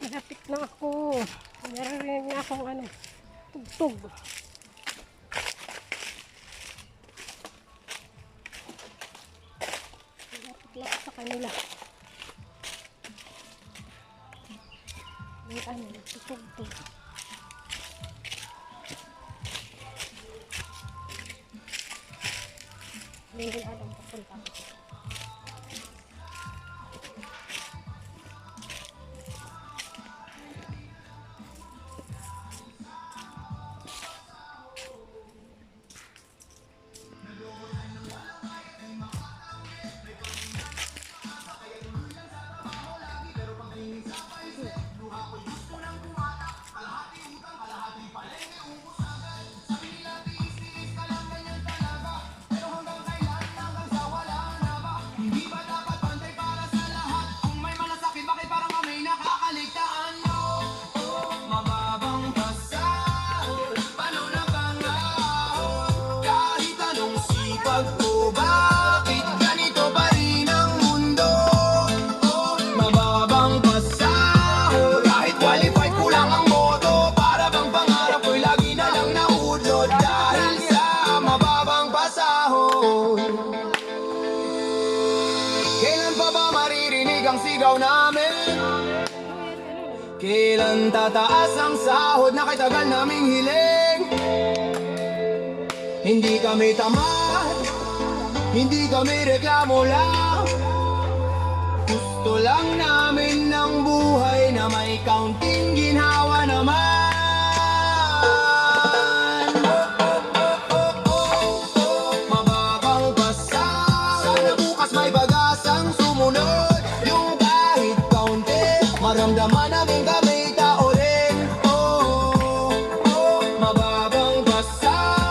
Malapit na ako. Naririnig na akong tugtog. Malapit lang ako sa kanila. May tugtog. Hindi rin alam papunta ko. Kailan pa ba maririnig ang sigaw namin? Kailan tataas ang sahod na kay tagal naming hiling? Hindi kami tamad, hindi kami reklamo lang. Gusto lang namin ng buhay na may kaunting ginhawa naman. Mababang basa, sana bukas may bagasang sumunod. Yung kahit kaunti, maramdaman namin kami